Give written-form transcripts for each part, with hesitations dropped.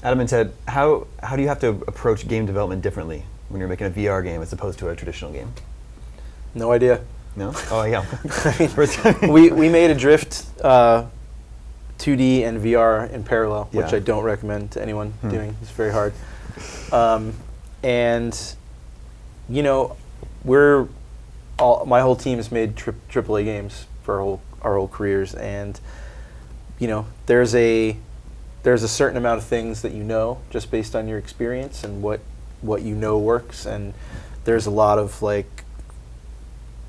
Adam and Ted, how do you have to approach game development differently when you're making a VR game as opposed to a traditional game? No idea. No? Oh, yeah. we made Adrift 2D and VR in parallel, which I don't recommend to anyone doing. It's very hard. And, you know, my whole team has made AAA games for our whole careers, and, you know, there's a certain amount of things that you know just based on your experience and what you know works, and there's a lot of like,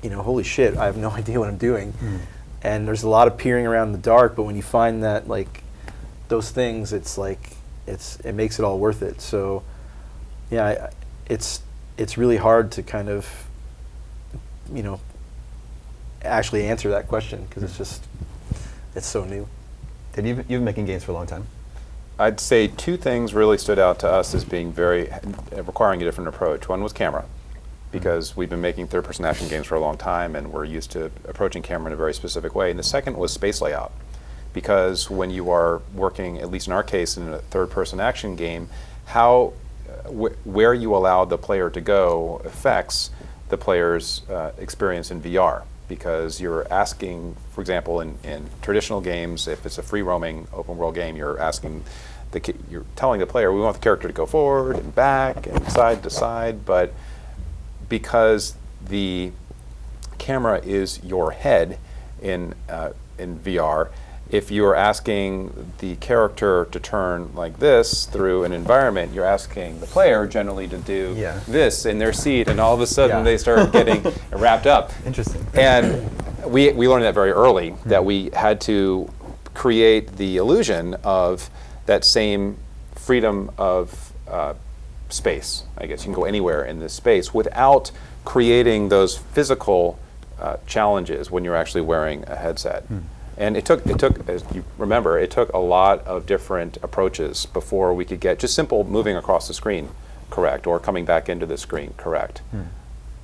you know, holy shit, I have no idea what I'm doing. And there's a lot of peering around in the dark, but when you find that, like, those things, it's like, it makes it all worth it. So, yeah, it's really hard to kind of, you know, actually answer that question, because it's so new. Ted, you've been making games for a long time. I'd say two things really stood out to us as being requiring a different approach. One was camera, because we've been making third-person action games for a long time, and we're used to approaching camera in a very specific way. And the second was space layout, because when you are working, at least in our case, in a third-person action game, where you allow the player to go affects the player's experience in VR. Because you're asking, for example, in traditional games, if it's a free-roaming open-world game, you're telling the player, we want the character to go forward and back and side to side, but because the camera is your head in VR, if you're asking the character to turn like this through an environment, you're asking the player generally to do this in their seat, and all of a sudden they start getting wrapped up. Interesting. And we learned that very early, that we had to create the illusion of that same freedom of space. I guess you can go anywhere in this space without creating those physical challenges when you're actually wearing a headset. And it took, as you remember, it took a lot of different approaches before we could get just simple moving across the screen correct, or coming back into the screen correct.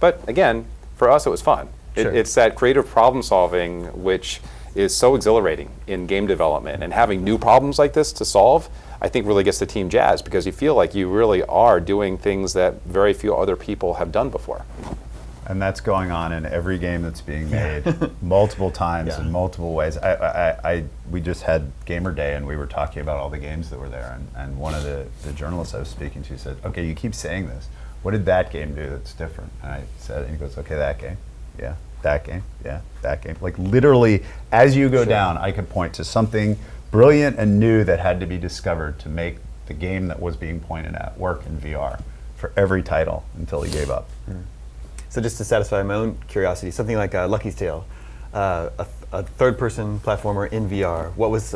But again, for us it was fun. It's that creative problem solving which is so exhilarating in game development, and having new problems like this to solve, I think really gets the team jazzed, because you feel like you really are doing things that very few other people have done before. And that's going on in every game that's being made multiple times in multiple ways. We just had Gamer Day, and we were talking about all the games that were there, and one of the journalists I was speaking to said, okay, you keep saying this. What did that game do that's different? And I said, and he goes, okay, that game. Yeah, that game. Yeah, that game. Like literally, as you go down, I could point to something brilliant and new that had to be discovered to make the game that was being pointed at work in VR for every title until he gave up. So just to satisfy my own curiosity, something like Lucky's Tale, a third-person platformer in VR, what was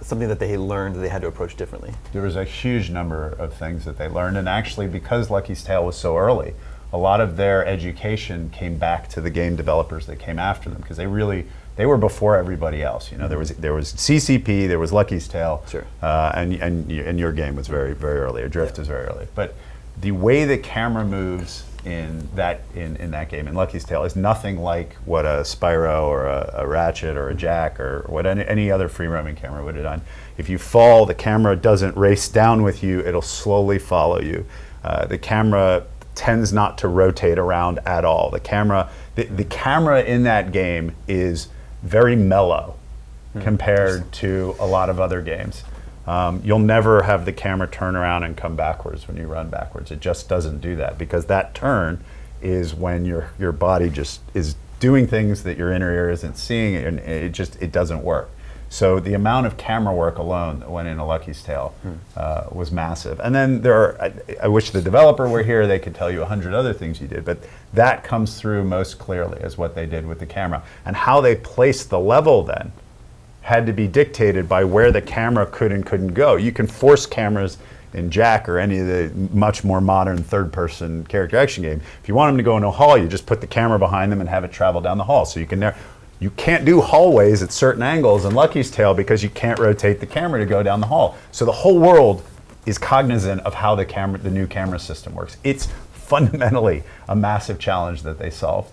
something that they learned that they had to approach differently? There was a huge number of things that they learned, and actually because Lucky's Tale was so early, a lot of their education came back to the game developers that came after them, because they were before everybody else. You know, there was CCP, there was Lucky's Tale, and your game was very, very early. Adrift is very early. But the way the camera moves in that game in Lucky's Tale is nothing like what a Spyro or a Ratchet or a Jack or what any other free roaming camera would have done. If you fall, the camera doesn't race down with you, it'll slowly follow you. The camera tends not to rotate around at all. The camera in that game is very mellow compared to a lot of other games. You'll never have the camera turn around and come backwards when you run backwards. It just doesn't do that, because that turn is when your body just is doing things that your inner ear isn't seeing, and it doesn't work. So the amount of camera work alone that went into Lucky's Tale was massive. And then I wish the developer were here, they could tell you 100 other things you did, but that comes through most clearly as what they did with the camera. And how they placed the level then had to be dictated by where the camera could and couldn't go. You can force cameras in Jack or any of the much more modern third-person character action game. If you want them to go in a hall, you just put the camera behind them and have it travel down the hall. So you can't do hallways at certain angles in Lucky's Tale because you can't rotate the camera to go down the hall. So the whole world is cognizant of how the new camera system works. It's fundamentally a massive challenge that they solved.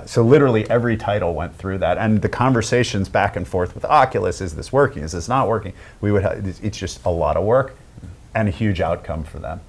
So literally every title went through that, and the conversations back and forth with Oculus, is this working, is this not working? It's just a lot of work, and a huge outcome for them.